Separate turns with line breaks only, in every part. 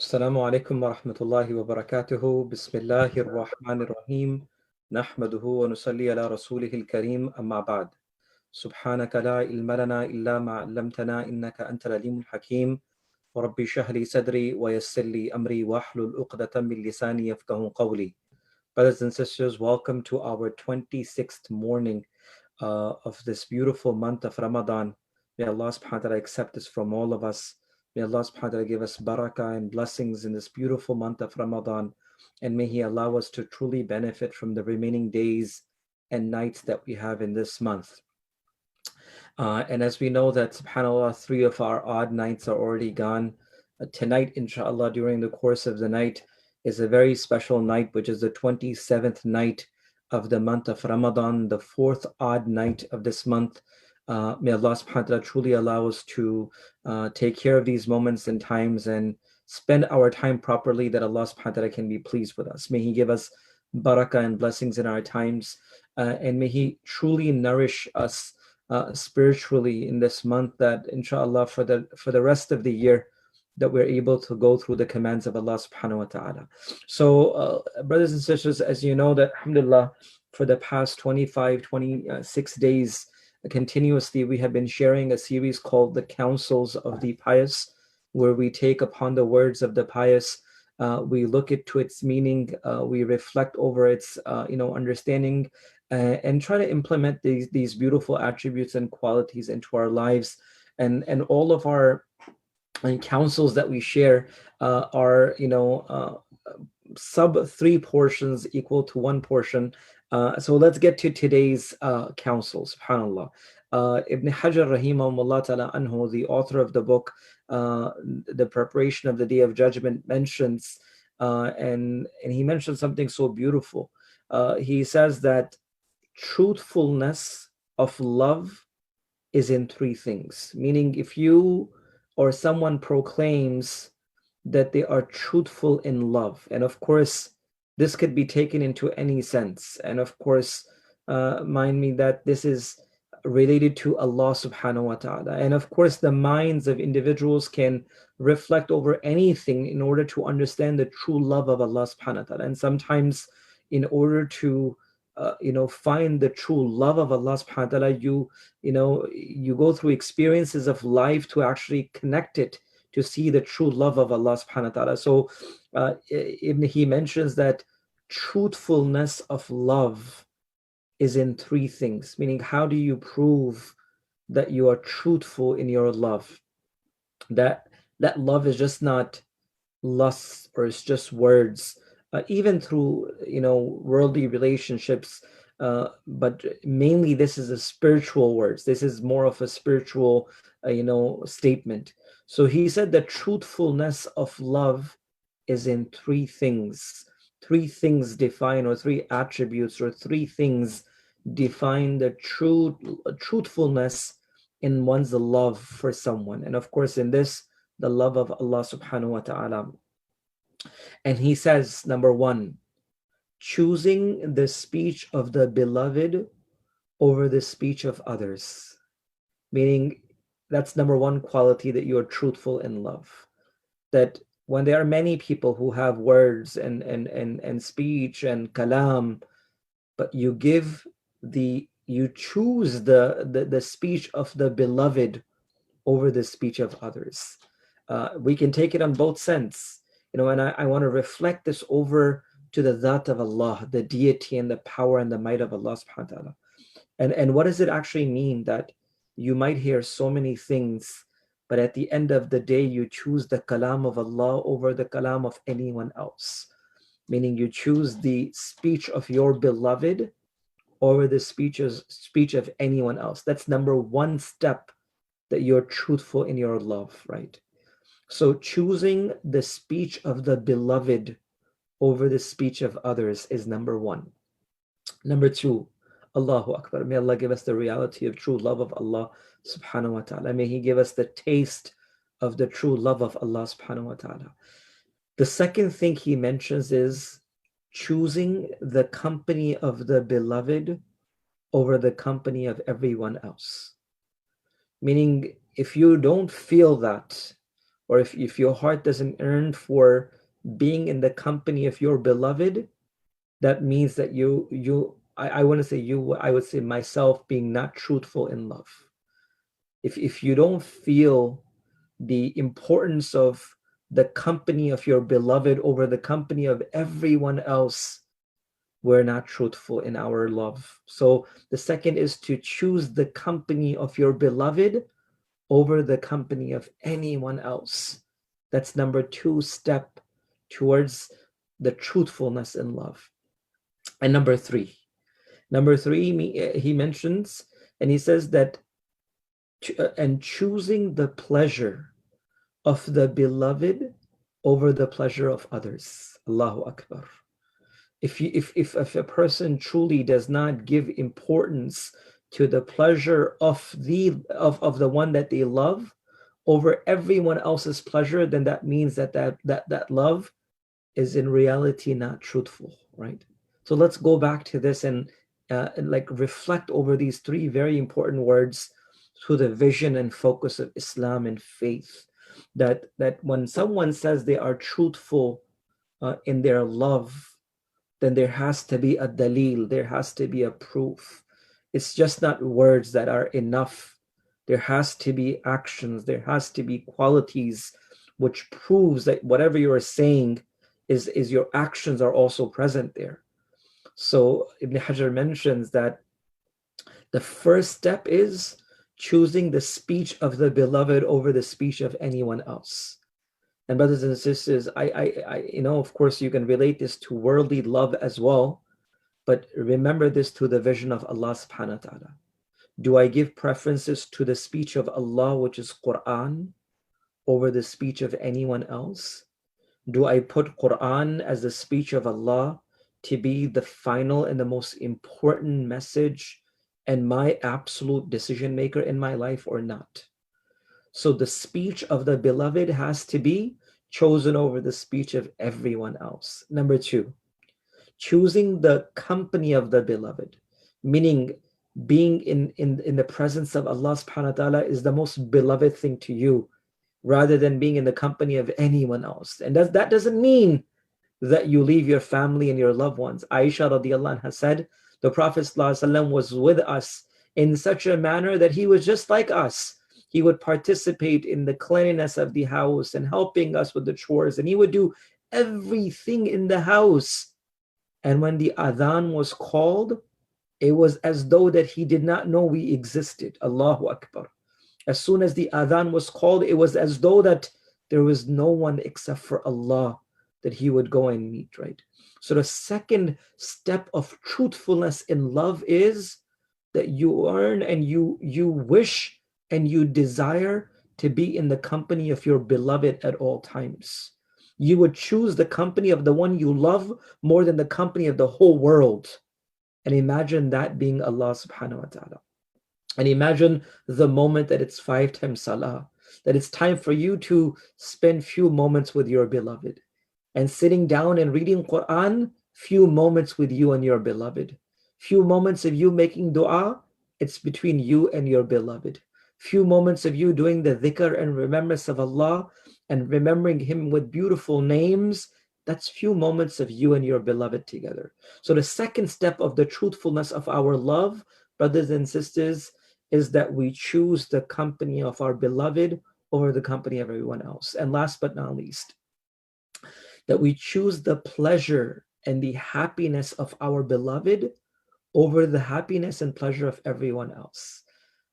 Assalamu alaikum wa rahmatullahi wa barakatuhu. Bismillahir Rahmanir Rahim. Nahmaduhu wa nusalli ala rasulihil kareem. Amma ba'd. Subhanaka la ilma lana illa ma 'allamtana innaka antal alimul hakim. Wa rabbi shrah li sadri wa yassir li amri wa hlul 'uqdatan min lisani yafqahu qawli. Brothers and sisters, welcome to our 26th morning of this beautiful month of Ramadan. May Allah subhanahu wa ta'ala accept this from all of us. May Allah subhanahu wa ta'ala give us barakah and blessings in this beautiful month of Ramadan. And may He allow us to truly benefit from the remaining days and nights that we have in this month. And as we know that, subhanAllah, 3 of our odd nights are already gone. Tonight, inshallah, during the course of the night, is a very special night, which is the 27th night of the month of Ramadan, the 4th odd night of this month. May Allah subhanahu wa ta'ala truly allow us to take care of these moments and times and spend our time properly, that Allah subhanahu wa ta'ala can be pleased with us. May He give us barakah and blessings in our times, and may He truly nourish us spiritually in this month, that inshallah for the rest of the year that we're able to go through the commands of Allah subhanahu wa ta'ala. So brothers and sisters, as you know, that alhamdulillah, for the past 26 days continuously, we have been sharing a series called the Counsels of the Pious, where we take upon the words of the pious, we look into its meaning, we reflect over its understanding, and try to implement these beautiful attributes and qualities into our lives. And all of our counsels that we share are sub 3 portions equal to 1 portion. So let's get to today's counsel. Subhanallah. Ibn Hajar rahimahullah ta'ala anhu, the author of the book The Preparation of the Day of Judgment, mentions and he mentions something so beautiful. He says that truthfulness of love is in 3 things. Meaning, if you or someone proclaims that they are truthful in love, and of course this could be taken into any sense, and of course mind me that this is related to Allah subhanahu wa ta'ala, and of course the minds of individuals can reflect over anything in order to understand the true love of Allah subhanahu wa ta'ala. And sometimes in order to find the true love of Allah subhanahu wa ta'ala, you go through experiences of life to actually connect it, to see the true love of Allah subhanahu wa ta'ala. So he mentions that truthfulness of love is in 3 things, meaning how do you prove that you are truthful in your love? That love is just not lust, or it's just words, even through worldly relationships, but mainly this is a spiritual words. This is more of a spiritual statement. So he said that truthfulness of love is in 3 things. 3 things define, or 3 attributes, or 3 things define the truthfulness in one's love for someone. And of course in this, the love of Allah subhanahu wa ta'ala. And he says, number 1, choosing the speech of the beloved over the speech of others. Meaning, that's number 1 quality, that you are truthful in love. That when there are many people who have words and speech and kalam, but you choose the speech of the beloved over the speech of others. We can take it on both sense. And I want to reflect this over to the Dhat of Allah, the deity and the power and the might of Allah subhanahu wa ta'ala. And what does it actually mean that you might hear so many things, but at the end of the day, you choose the kalam of Allah over the kalam of anyone else? Meaning you choose the speech of your beloved over the speech of anyone else. That's number 1 step, that you're truthful in your love, right? So choosing the speech of the beloved over the speech of others is number 1. Number 2, Allahu Akbar. May Allah give us the reality of true love of Allah subhanahu wa ta'ala. May He give us the taste of the true love of Allah subhanahu wa ta'ala. The second thing he mentions is choosing the company of the beloved over the company of everyone else. Meaning, if you don't feel that or if your heart doesn't yearn for being in the company of your beloved, that means that I want to say you, I would say myself, being not truthful in love. If you don't feel the importance of the company of your beloved over the company of everyone else, we're not truthful in our love. So the second is to choose the company of your beloved over the company of anyone else. That's number 2 step towards the truthfulness in love. And number three, he mentions, and he says that, and choosing the pleasure of the beloved over the pleasure of others. Allahu Akbar. If a person truly does not give importance to the pleasure of the one that they love over everyone else's pleasure, then that means that love is in reality not truthful, right? So let's go back to this and like reflect over these 3 very important words to the vision and focus of Islam and faith. That when someone says they are truthful in their love, then there has to be a dalil, there has to be a proof. It's just not words that are enough. There has to be actions, there has to be qualities which proves that whatever you are saying is your actions are also present there. So Ibn Hajar mentions that the first step is choosing the speech of the beloved over the speech of anyone else. And brothers and sisters, I of course you can relate this to worldly love as well, but remember this to the vision of Allah subhanahu wa ta'ala. Do I give preferences to the speech of Allah, which is Quran, over the speech of anyone else? Do I put Quran as the speech of Allah to be the final and the most important message and my absolute decision maker in my life or not? So the speech of the beloved has to be chosen over the speech of everyone else. Number 2, choosing the company of the beloved, meaning being in the presence of Allah subhanahu wa ta'ala is the most beloved thing to you, rather than being in the company of anyone else. And that doesn't mean that you leave your family and your loved ones. Aisha radiallahu anha said, the Prophet ﷺ was with us in such a manner that he was just like us. He would participate in the cleanliness of the house and helping us with the chores, and he would do everything in the house. And when the adhan was called, it was as though that he did not know we existed. Allahu Akbar. As soon as the adhan was called, it was as though that there was no one except for Allah that he would go and meet, right? So the second step of truthfulness in love is that you earn and you wish and you desire to be in the company of your beloved at all times. You would choose the company of the one you love more than the company of the whole world. And imagine that being Allah subhanahu wa ta'ala. And imagine the moment that it's 5 times salah, that it's time for you to spend few moments with your beloved. And sitting down and reading Quran, few moments with you and your beloved. Few moments of you making dua, it's between you and your beloved. Few moments of you doing the dhikr and remembrance of Allah and remembering Him with beautiful names, that's few moments of you and your beloved together. So the second step of the truthfulness of our love, brothers and sisters, is that we choose the company of our beloved over the company of everyone else. And last but not least, that we choose the pleasure and the happiness of our beloved over the happiness and pleasure of everyone else.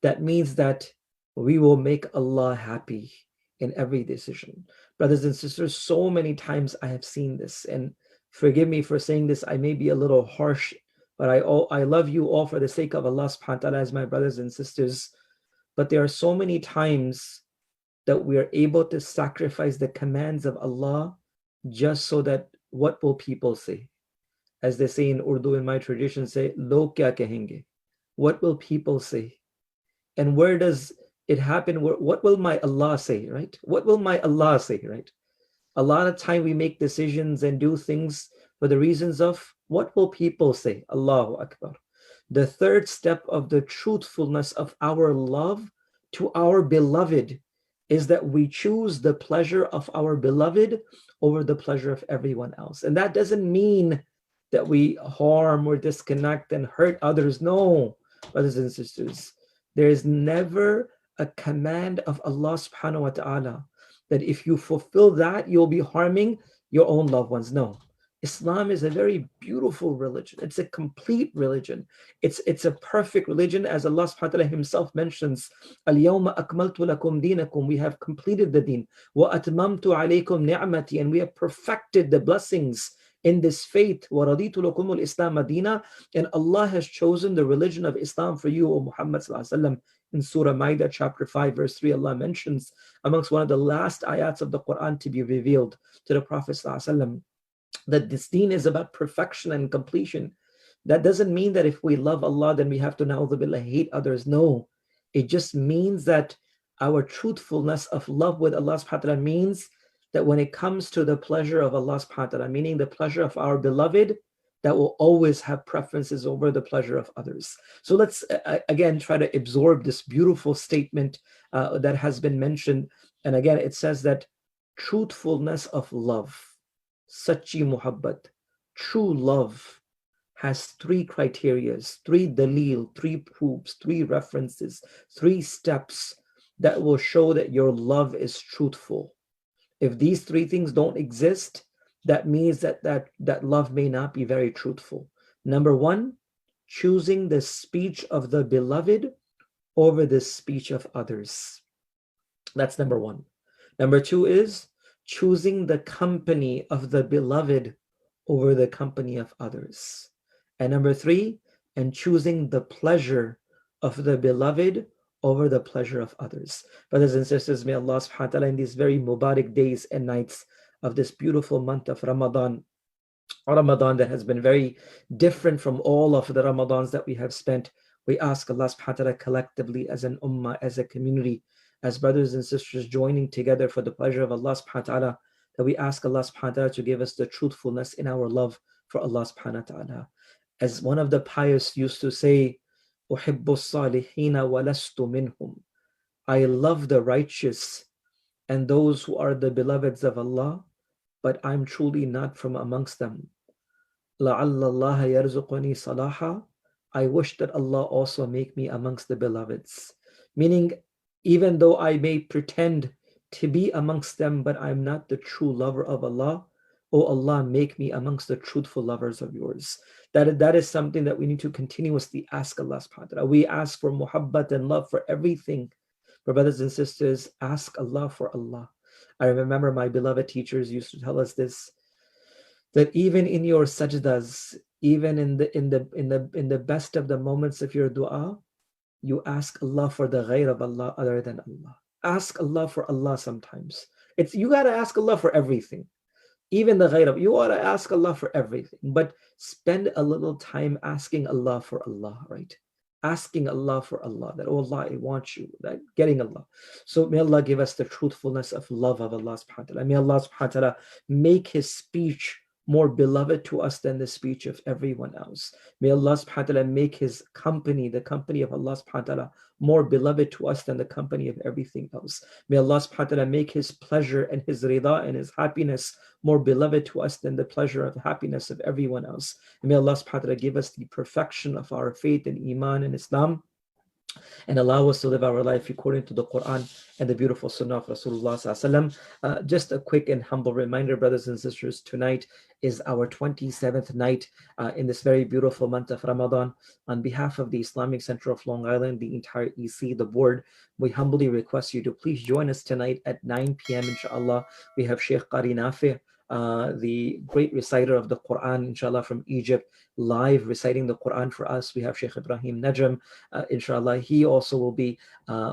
That means that we will make Allah happy in every decision. Brothers and sisters, so many times I have seen this, and forgive me for saying this, I may be a little harsh, but I love you all for the sake of Allah subhanahu wa ta'ala as my brothers and sisters. But there are so many times that we are able to sacrifice the commands of Allah just so that what will people say? As they say in Urdu, in my tradition, say, Log kya kahenge? What will people say? And where does it happen? What will my Allah say, right? What will my Allah say, right? A lot of time we make decisions and do things for the reasons of what will people say? Allahu Akbar. The third step of the truthfulness of our love to our beloved is that we choose the pleasure of our beloved over the pleasure of everyone else. And that doesn't mean that we harm or disconnect and hurt others. No, brothers and sisters, there is never a command of Allah subhanahu wa ta'ala that if you fulfill that, you'll be harming your own loved ones. No. Islam is a very beautiful religion. It's a complete religion. It's a perfect religion, as Allah subhanahu wa ta'ala himself mentions, Al-yawma akmaltu lakum dinakum, we have completed the deen, wa atmamtu alaykum ni'mati, and we have perfected the blessings in this faith, wa raditu lakum al-islam madina, and Allah has chosen the religion of Islam for you, O Muhammad sallallahu alaihi wasallam. In Surah Ma'idah chapter 5 verse 3, Allah mentions amongst one of the last ayats of the Quran to be revealed to the Prophet sallallahu alaihi wasallam that this deen is about perfection and completion. That doesn't mean that if we love Allah, then we have to na'udhu hate others. No, it just means that our truthfulness of love with Allah subhanahu wa ta'ala means that when it comes to the pleasure of Allah subhanahu wa ta'ala, meaning the pleasure of our beloved, that will always have preferences over the pleasure of others. So let's again try to absorb this beautiful statement that has been mentioned. And again, it says that truthfulness of love, Sachi muhabbat, true love, has three criterias, three dalil, three proofs, three references, three steps that will show that your love is truthful. If these three things don't exist, that means that love may not be very truthful. Number one, choosing the speech of the beloved over the speech of others. That's number one. Number two is choosing the company of the beloved over the company of others. And number three, and choosing the pleasure of the beloved over the pleasure of others. Brothers and sisters, may Allah subhanahu wa ta'ala in these very Mubarak days and nights of this beautiful month of Ramadan, a Ramadan that has been very different from all of the Ramadans that we have spent, we ask Allah subhanahu wa ta'ala collectively as an ummah, as a community, as brothers and sisters joining together for the pleasure of Allah subhanahu wa ta'ala, that we ask Allah subhanahu wa ta'ala to give us the truthfulness in our love for Allah subhanahu wa ta'ala. As one of the pious used to say, أُحِبُّ الصَّالِحِينَ وَلَسْتُ مِنْهُمْ, I love the righteous and those who are the beloveds of Allah, but I'm truly not from amongst them. لَعَلَّ اللَّهَ يَرْزُقُنِي صَلَاحًا, I wish that Allah also make me amongst the beloveds. Meaning, even though I may pretend to be amongst them, but I'm not the true lover of Allah, oh Allah, make me amongst the truthful lovers of yours. That is something that we need to continuously ask Allah subhanahu wa ta'ala. We ask for muhabbat and love for everything. But brothers and sisters, ask Allah for Allah. I remember my beloved teachers used to tell us this, that even in your sajdas, even in the best of the moments of your dua, you ask Allah for the ghayr of Allah other than Allah. Ask Allah for Allah sometimes. You gotta ask Allah for everything. Even the ghayr of, you ought to ask Allah for everything, but spend a little time asking Allah for Allah, right? Asking Allah for Allah, that, oh Allah, I want you, that getting Allah. So may Allah give us the truthfulness of love of Allah subhanahu wa ta'ala. May Allah subhanahu wa ta'ala make his speech more beloved to us than the speech of everyone else. May Allah subhanahu wa ta'ala make his company, the company of Allah subhanahu wa ta'ala, more beloved to us than the company of everything else. May Allah subhanahu wa ta'ala make his pleasure and his rida and his happiness more beloved to us than the pleasure of happiness of everyone else. And may Allah subhanahu wa ta'ala give us the perfection of our faith and iman and Islam, and allow us to live our life according to the Quran and the beautiful Sunnah of Rasulullah sallallahu alaihi wasallam. Just a quick and humble reminder, brothers and sisters, tonight is our 27th night in this very beautiful month of Ramadan. On behalf of the Islamic Center of Long Island, the entire EC, the board, we humbly request you to please join us tonight at 9 p.m. inshallah. We have Sheikh Qari Nafi, the great reciter of the Quran, inshallah, from Egypt, live reciting the Quran for us. We have Sheikh Ibrahim Najm, inshallah. He also will be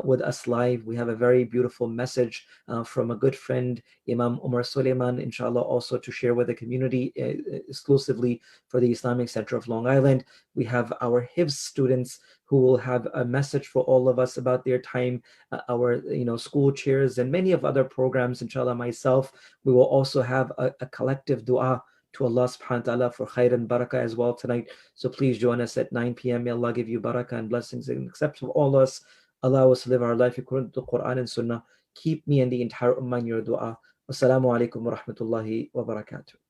with us live. We have a very beautiful message from a good friend, Imam Umar Suleiman, inshallah, also to share with the community exclusively for the Islamic Center of Long Island. We have our Hifz students who will have a message for all of us about their time, our school chairs, and many of other programs, inshallah. Myself, we will also have a collective dua to Allah subhanahu wa ta'ala for khair and barakah as well tonight. So please join us at 9 p.m. May Allah give you barakah and blessings and accept of all us. Allow us to live our life according to the Quran and Sunnah. Keep me and the entire ummah in your dua. Wassalamu alaikum wa rahmatullahi wa barakatuh.